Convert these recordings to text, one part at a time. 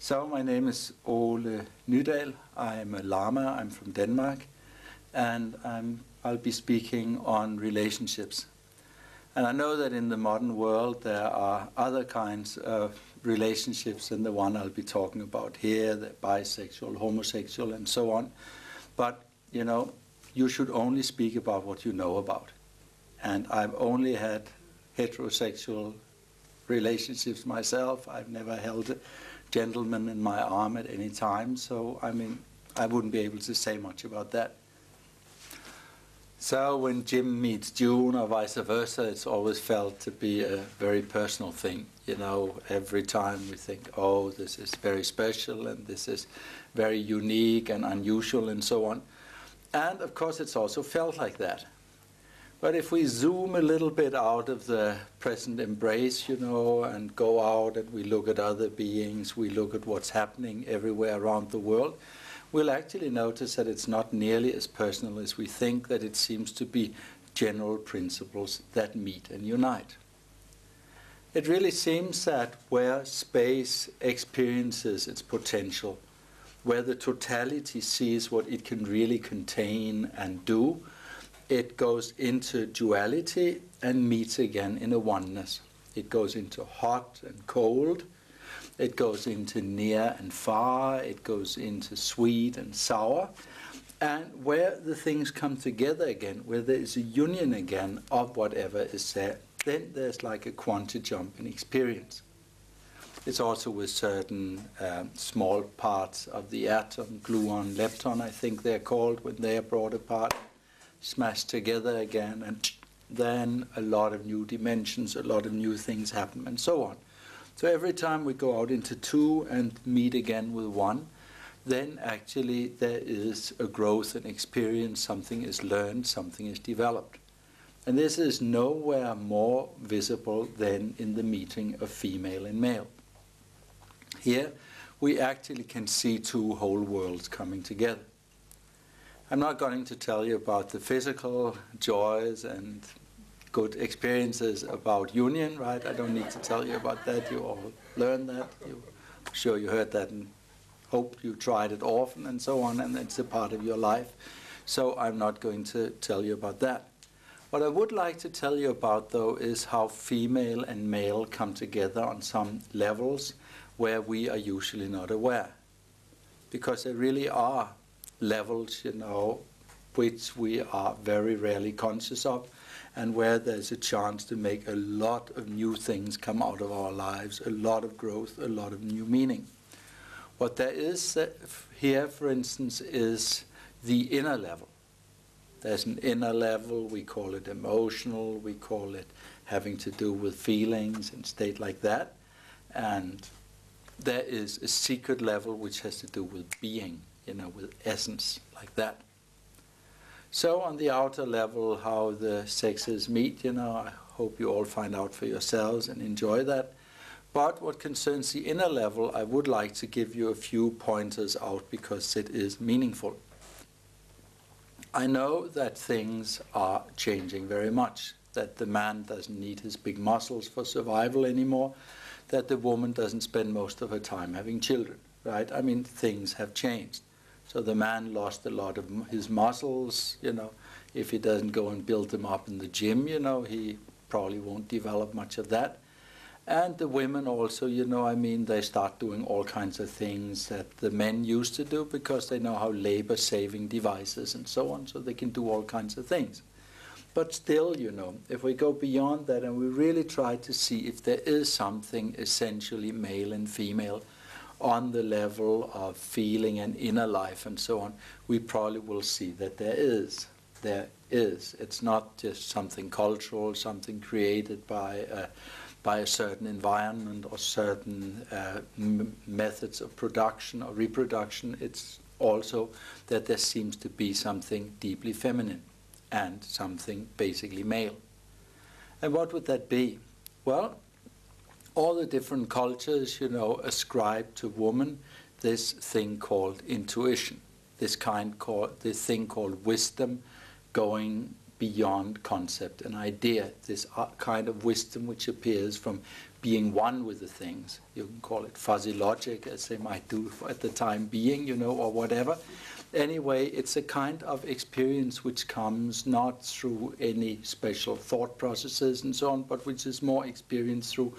So my name is Ole Nydal. I'm a Lama. I'm from Denmark, and I'll be speaking on relationships. And I know that in the modern world there are other kinds of relationships than the one I'll be talking about here, the bisexual, homosexual, and so on. But, you know, you should only speak about what you know about. And I've only had heterosexual relationships myself. I've never held a gentleman in my arm at any time, so I mean, I wouldn't be able to say much about that. So when Jim meets June or vice versa, it's always felt to be a very personal thing. You know, every time we think, oh, this is very special and this is very unique and unusual and so on. And of course it's also felt like that. But if we zoom a little bit out of the present embrace, you know, and go out and we look at other beings, we look at what's happening everywhere around the world, we'll actually notice that it's not nearly as personal as we think, that it seems to be general principles that meet and unite. It really seems that where space experiences its potential, where the totality sees what it can really contain and do, it goes into duality and meets again in a oneness. It goes into hot and cold. It goes into near and far. It goes into sweet and sour. And where the things come together again, where there is a union again of whatever is there, then there's like a quantum jump in experience. It's also with certain small parts of the atom, gluon, lepton, I think they're called, when they are brought apart, smashed together again, and then a lot of new dimensions, a lot of new things happen, and so on. So every time we go out into two and meet again with one, then actually there is a growth and experience, something is learned, something is developed. And this is nowhere more visible than in the meeting of female and male. Here we actually can see two whole worlds coming together. I'm not going to tell you about the physical joys and good experiences about union, right? I don't need to tell you about that. You all learned that. I'm sure you heard that and hope you tried it often and so on, and it's a part of your life. So I'm not going to tell you about that. What I would like to tell you about, though, is how female and male come together on some levels where we are usually not aware. Because there really are levels, you know, which we are very rarely conscious of, and where there's a chance to make a lot of new things come out of our lives, a lot of growth, a lot of new meaning. What there is here, for instance, is the inner level. There's an inner level, we call it emotional, we call it having to do with feelings and state like that. And there is a secret level which has to do with being, you know, with essence, like that. So on the outer level, how the sexes meet, you know, I hope you all find out for yourselves and enjoy that. But what concerns the inner level, I would like to give you a few pointers out because it is meaningful. I know that things are changing very much, that the man doesn't need his big muscles for survival anymore, that the woman doesn't spend most of her time having children, right? I mean, things have changed. So the man lost a lot of his muscles, you know. If he doesn't go and build them up in the gym, you know, he probably won't develop much of that. And the women also, you know, I mean, they start doing all kinds of things that the men used to do because they know how labor-saving devices and so on, so they can do all kinds of things. But still, you know, if we go beyond that and we really try to see if there is something essentially male and female on the level of feeling and inner life and so on, we probably will see that there is. There is. It's not just something cultural, something created by a certain environment or certain methods of production or reproduction. It's also that there seems to be something deeply feminine and something basically male. And what would that be? Well, all the different cultures, you know, ascribe to woman this thing called intuition, this thing called wisdom, going beyond concept and idea, this kind of wisdom which appears from being one with the things. You can call it fuzzy logic, as they might do at the time being, or whatever. Anyway, it's a kind of experience which comes not through any special thought processes and so on, but which is more experienced through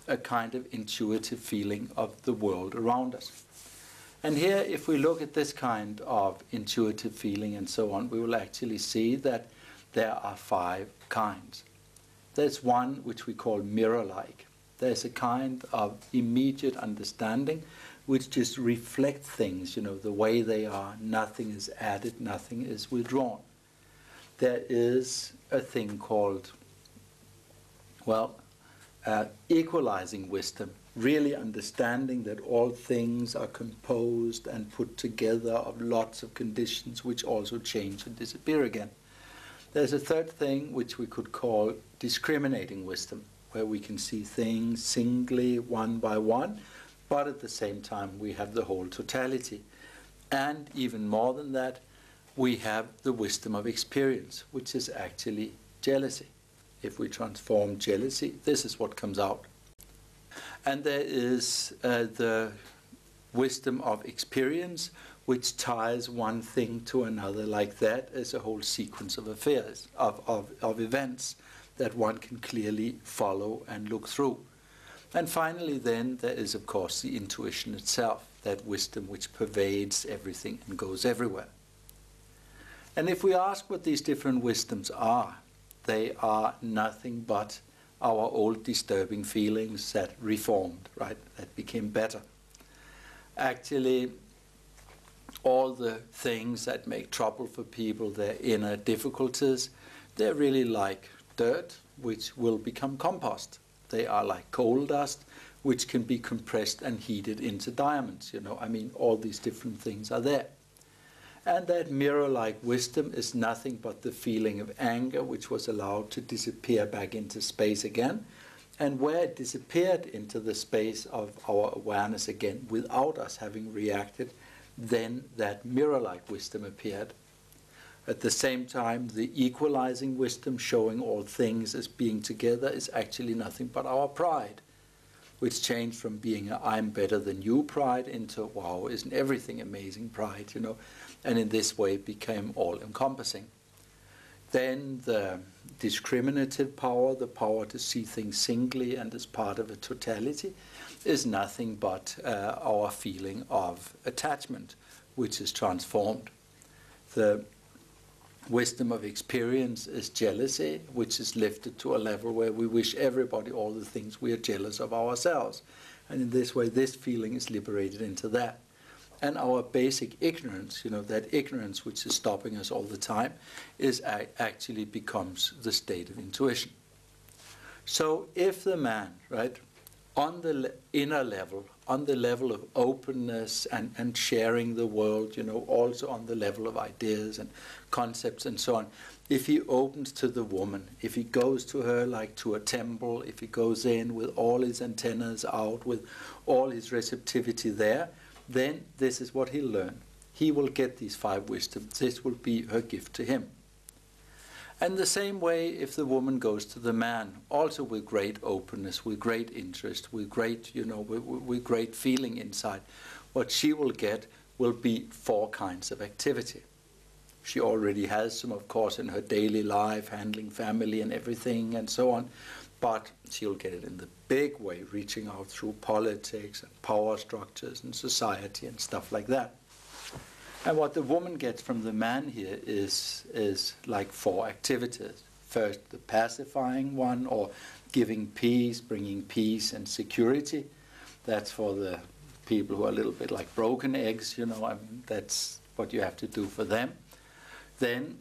a kind of intuitive feeling of the world around us. And here, if we look at this kind of intuitive feeling and so on, we will actually see that there are 5 kinds. There's one which we call mirror-like. There's a kind of immediate understanding which just reflects things, the way they are. Nothing is added, nothing is withdrawn. There is a thing called, equalizing wisdom, really understanding that all things are composed and put together of lots of conditions which also change and disappear again. There's a third thing which we could call discriminating wisdom, where we can see things singly, one by one, but at the same time we have the whole totality. And even more than that, we have the wisdom of experience, which is actually jealousy. If we transform jealousy, this is what comes out. And there is the wisdom of experience, which ties one thing to another like that as a whole sequence of affairs, of events that one can clearly follow and look through. And finally then there is of course the intuition itself, that wisdom which pervades everything and goes everywhere. And if we ask what these different wisdoms are, they are nothing but our old disturbing feelings that reformed, right, that became better. Actually, all the things that make trouble for people, their inner difficulties, they're really like dirt, which will become compost. They are like coal dust, which can be compressed and heated into diamonds, all these different things are there. And that mirror-like wisdom is nothing but the feeling of anger, which was allowed to disappear back into space again. And where it disappeared into the space of our awareness again, without us having reacted, then that mirror-like wisdom appeared. At the same time, the equalizing wisdom, showing all things as being together, is actually nothing but our pride, which changed from being a I'm better than you pride into, wow, isn't everything amazing pride, and in this way became all-encompassing. Then the discriminative power, the power to see things singly and as part of a totality, is nothing but our feeling of attachment, which is transformed. The wisdom of experience is jealousy, which is lifted to a level where we wish everybody all the things we are jealous of ourselves. And in this way, this feeling is liberated into that. And our basic ignorance, that ignorance which is stopping us all the time, is actually becomes the state of intuition. So if the man, right, on the inner level, on the level of openness and sharing the world, also on the level of ideas and concepts and so on, if he opens to the woman, if he goes to her like to a temple, if he goes in with all his antennas out, with all his receptivity there, then this is what he'll learn. He will get these 5 wisdoms. This will be her gift to him. And the same way, if the woman goes to the man, also with great openness, with great interest, with great, with great feeling inside, what she will get will be 4 kinds of activity. She already has some, of course, in her daily life, handling family and everything and so on, but she'll get it in the big way, reaching out through politics and power structures and society and stuff like that. And what the woman gets from the man here is like 4 activities. First, the pacifying one, or giving peace, bringing peace and security. That's for the people who are a little bit like broken eggs, that's what you have to do for them. Then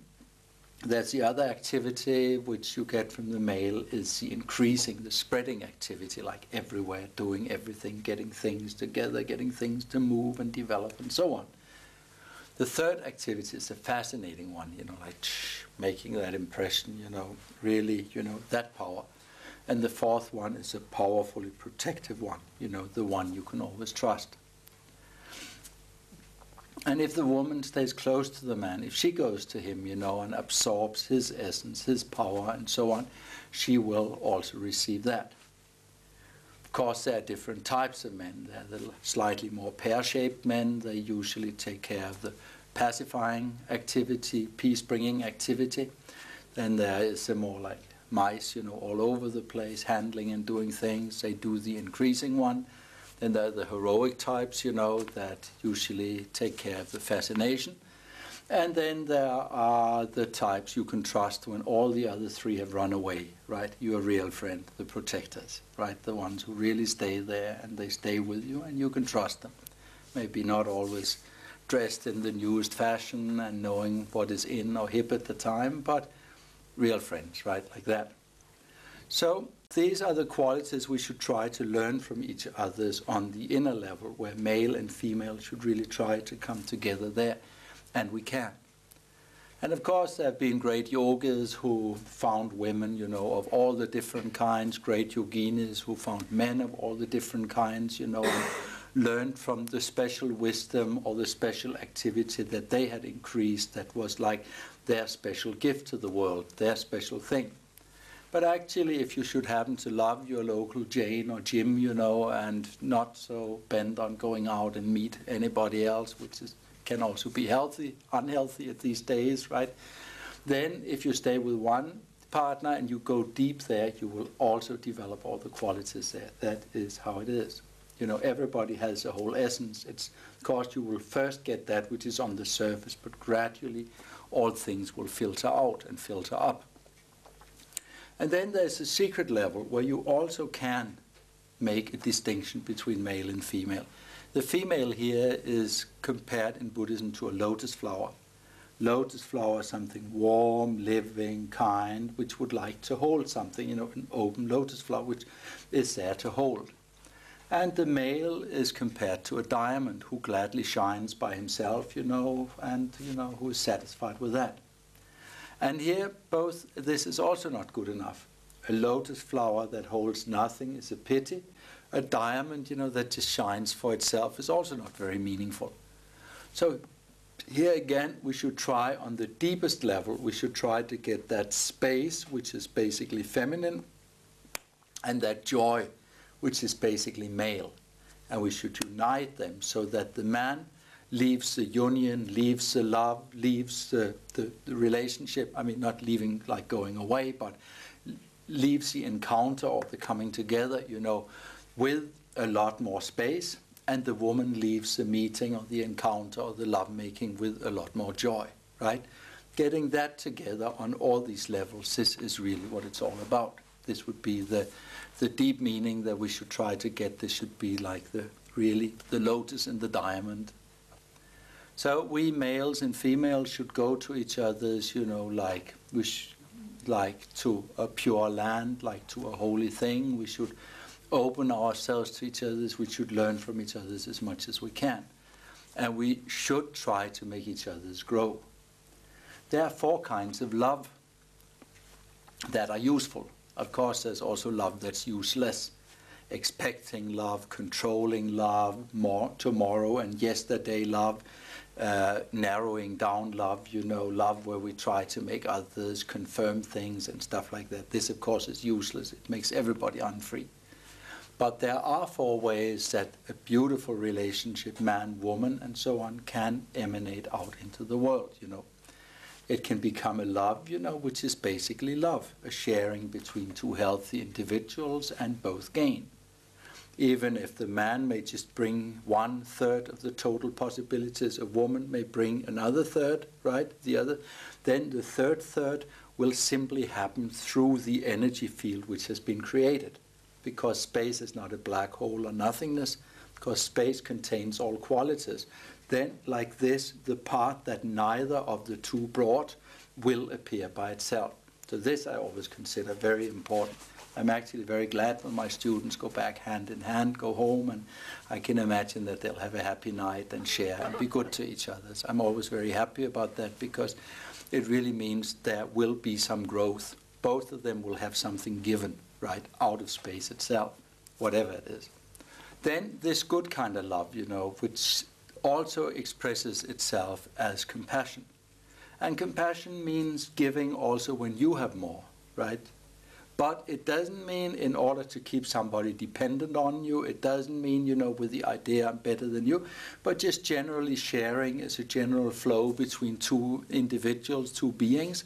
there's the other activity which you get from the male, is the increasing, the spreading activity, like everywhere, doing everything, getting things together, getting things to move and develop and so on. The third activity is a fascinating one, like making that impression, really, that power. And the fourth one is a powerfully protective one, the one you can always trust. And if the woman stays close to the man, if she goes to him, and absorbs his essence, his power, and so on, she will also receive that. course, there are different types of men. There are the slightly more pear-shaped men. They usually take care of the pacifying activity, peace-bringing activity. Then there is the more like mice, all over the place, handling and doing things. They do the increasing one. Then there are the heroic types, that usually take care of the fascination. And then there are the types you can trust when all the other three have run away, right? Your real friend, the protectors, right? The ones who really stay there and they stay with you and you can trust them. Maybe not always dressed in the newest fashion and knowing what is in or hip at the time, but real friends, right? Like that. So these are the qualities we should try to learn from each other on the inner level, where male and female should really try to come together there. And we can. And of course, there have been great yogis who found women, of all the different kinds, great yoginis who found men of all the different kinds, and learned from the special wisdom or the special activity that they had increased that was like their special gift to the world, their special thing. But actually, if you should happen to love your local Jane or Jim, and not so bent on going out and meet anybody else, which can also be unhealthy at these days, right? Then if you stay with one partner and you go deep there, you will also develop all the qualities there. That is how it is. Everybody has a whole essence. Of course, you will first get that which is on the surface, but gradually all things will filter out and filter up. And then there's a secret level where you also can make a distinction between male and female. The female here is compared in Buddhism to a lotus flower. Lotus flower is something warm, living, kind, which would like to hold something, an open lotus flower, which is there to hold. And the male is compared to a diamond who gladly shines by himself, and, who is satisfied with that. And here, this is also not good enough. A lotus flower that holds nothing is a pity. A diamond, that just shines for itself is also not very meaningful. So here again, we should try on the deepest level, we should try to get that space, which is basically feminine, and that joy, which is basically male. And we should unite them so that the man leaves the union, leaves the love, leaves the relationship. I mean, not leaving like going away, but leaves the encounter or the coming together, with a lot more space, and the woman leaves the meeting or the encounter or the lovemaking with a lot more joy, right? Getting that together on all these levels, this is really what it's all about. This would be the deep meaning that we should try to get. This should be like the lotus and the diamond. So we males and females should go to each other's, like to a pure land, like to a holy thing. We should open ourselves to each other. We should learn from each other as much as we can. And we should try to make each other's grow. There are 4 kinds of love that are useful. Of course, there's also love that's useless. Expecting love, controlling love, tomorrow and yesterday love, narrowing down love, love where we try to make others confirm things and stuff like that. This, of course, is useless. It makes everybody unfree. But there are 4 ways that a beautiful relationship, man, woman, and so on, can emanate out into the world, It can become a love, which is basically love, a sharing between 2 healthy individuals and both gain. Even if the man may just bring 1/3 of the total possibilities, a woman may bring another third, right? Then the third will simply happen through the energy field which has been created. Because space is not a black hole or nothingness, because space contains all qualities. Then, like this, the part that neither of the 2 brought will appear by itself. So this I always consider very important. I'm actually very glad when my students go back hand in hand, go home, and I can imagine that they'll have a happy night and share and be good to each other. I'm always very happy about that because it really means there will be some growth. Both of them will have something given, right, out of space itself, whatever it is. Then this good kind of love, which also expresses itself as compassion. And compassion means giving also when you have more, right? But it doesn't mean in order to keep somebody dependent on you. It doesn't mean, you know, with the idea I'm better than you. But just generally sharing as a general flow between two individuals, two beings,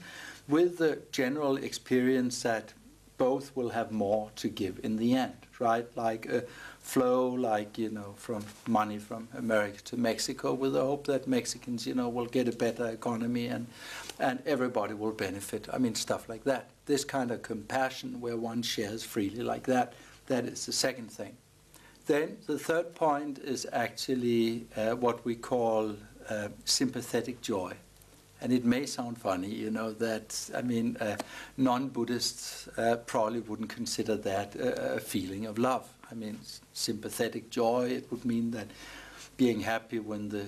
with the general experience that both will have more to give in the end, right? Like a flow, like, you know, from money from America to Mexico, with the hope that Mexicans, you know, will get a better economy and everybody will benefit. I mean, stuff like that. This kind of compassion where one shares freely like that, that is the second thing. Then the third point is actually what we call sympathetic joy. And it may sound funny, you know, that, I mean, non-Buddhists probably wouldn't consider that a feeling of love. I mean, sympathetic joy, it would mean that being happy when the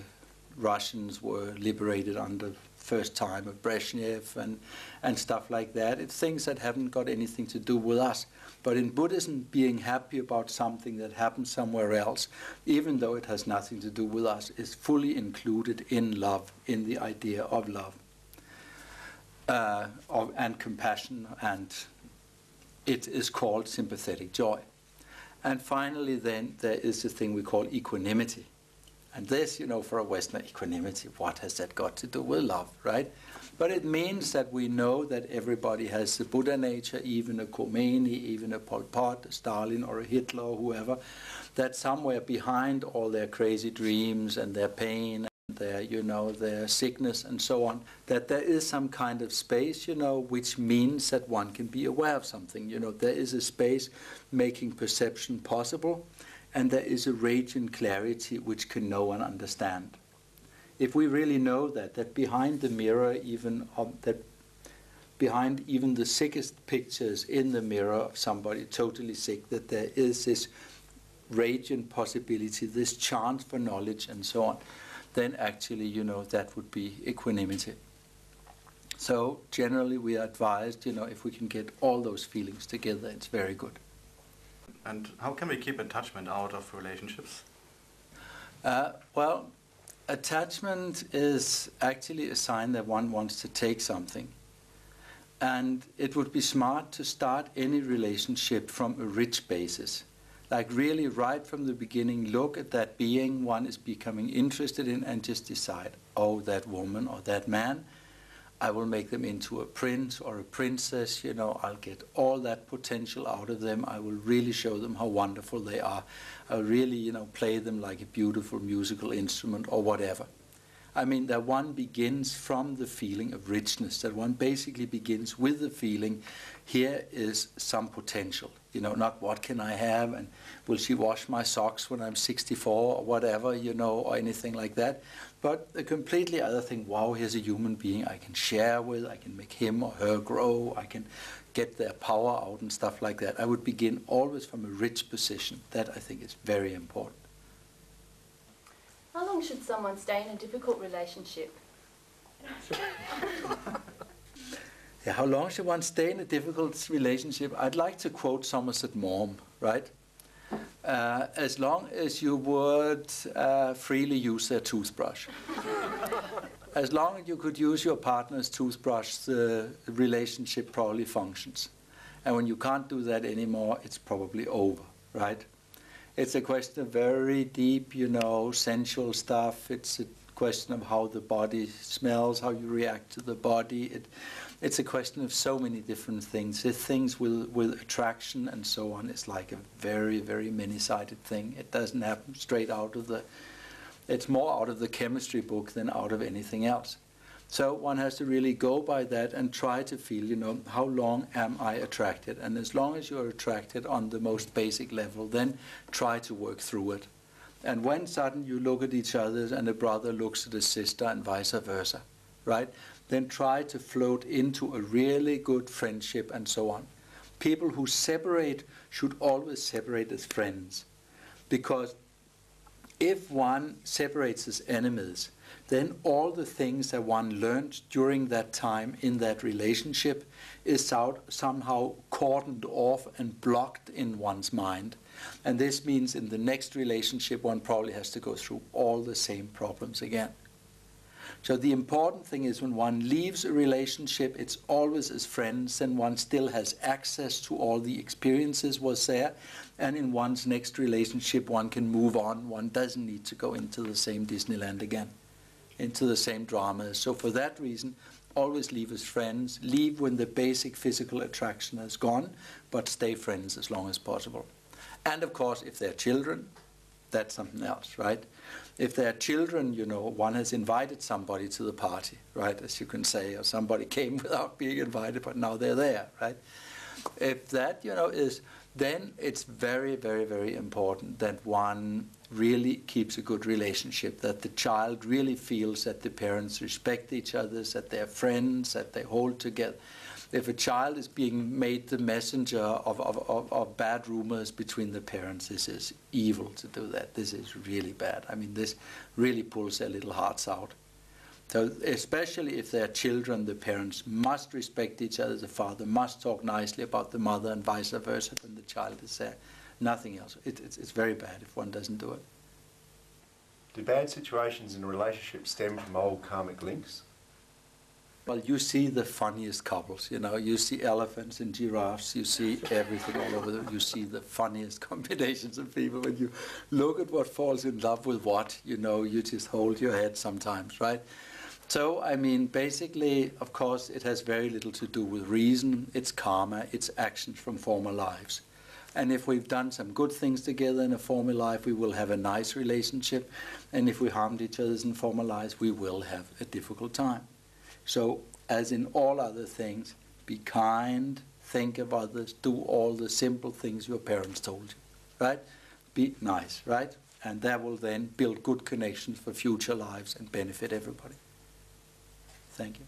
Russians were liberated under first time of Brezhnev and stuff like that. It's things that haven't got anything to do with us. But in Buddhism, being happy about something that happened somewhere else, even though it has nothing to do with us, is fully included in love, in the idea of love, and compassion, and it is called sympathetic joy. And finally, then, there is a thing we call equanimity. And this, you know, for a Westerner, equanimity, what has that got to do with love, right? But it means that we know that everybody has the Buddha nature, even a Khomeini, even a Pol Pot, a Stalin, or a Hitler, or whoever, that somewhere behind all their crazy dreams and their pain and their, you know, their sickness and so on, that there is some kind of space, you know, which means that one can be aware of something. You know, there is a space making perception possible, and there is a radiant clarity which can no one understand. If we really know that behind the mirror, even that behind even the sickest pictures in the mirror of somebody totally sick, that there is this radiant possibility, this chance for knowledge and so on, then actually, you know, that would be equanimity. So generally we are advised, you know, if we can get all those feelings together, it's very good. And how can we keep attachment out of relationships? Well, attachment is actually a sign that one wants to take something. And it would be smart to start any relationship from a rich basis. Like really right from the beginning, look at that being one is becoming interested in and just decide, oh, that woman or that man, I will make them into a prince or a princess, you know, I'll get all that potential out of them. I will really show them how wonderful they are. I'll really, you know, play them like a beautiful musical instrument or whatever. I mean, that one begins from the feeling of richness, that one basically begins with the feeling, here is some potential. You know, not what can I have and will she wash my socks when I'm 64 or whatever, you know, or anything like that. But a completely other thing, wow, here's a human being I can share with, I can make him or her grow, I can get their power out and stuff like that. I would begin always from a rich position. That I think is very important. How long should someone stay in a difficult relationship? Yeah, how long should one stay in a difficult relationship? I'd like to quote Somerset Maugham, right? As long as you would freely use their toothbrush. As long as you could use your partner's toothbrush, the relationship probably functions. And when you can't do that anymore, it's probably over, right? It's a question of very deep, you know, sensual stuff. It's a question of how the body smells, how you react to the body. It's a question of so many different things. It's things with attraction and so on. It's like a very, very many-sided thing. It doesn't happen straight out of the... It's more out of the chemistry book than out of anything else. So one has to really go by that and try to feel, you know, how long am I attracted? And as long as you're attracted on the most basic level, then try to work through it. And when suddenly you look at each other and a brother looks at a sister and vice versa, right? Then try to float into a really good friendship and so on. People who separate should always separate as friends. Because if one separates as enemies, then all the things that one learned during that time in that relationship is somehow cordoned off and blocked in one's mind. And this means in the next relationship one probably has to go through all the same problems again. So the important thing is when one leaves a relationship, it's always as friends, and one still has access to all the experiences was there. And in one's next relationship, one can move on. One doesn't need to go into the same Disneyland again, into the same dramas. So for that reason, always leave as friends. Leave when the basic physical attraction has gone, but stay friends as long as possible. And of course, if they're children, that's something else, right? If they're children, you know, one has invited somebody to the party, right, as you can say, or somebody came without being invited, but now they're there, right? If that, you know, is, then it's very, very, very important that one really keeps a good relationship, that the child really feels that the parents respect each other, that they're friends, that they hold together. If a child is being made the messenger of bad rumors between the parents, this is evil to do that. This is really bad. I mean, this really pulls their little hearts out. So especially if they're children, the parents must respect each other. The father must talk nicely about the mother and vice versa when the child is there. Nothing else. It's very bad if one doesn't do it. Do bad situations in a relationship stem from old karmic links? Well, you see the funniest couples, you know. You see elephants and giraffes. You see everything all over them. You see the funniest combinations of people. When you look at what falls in love with what, you know, you just hold your head sometimes, right? So, I mean, basically, of course, it has very little to do with reason. It's karma. It's actions from former lives. And if we've done some good things together in a former life, we will have a nice relationship. And if we harmed each other in former lives, we will have a difficult time. So, as in all other things, be kind, think of others, do all the simple things your parents told you, right? Be nice, right? And that will then build good connections for future lives and benefit everybody. Thank you.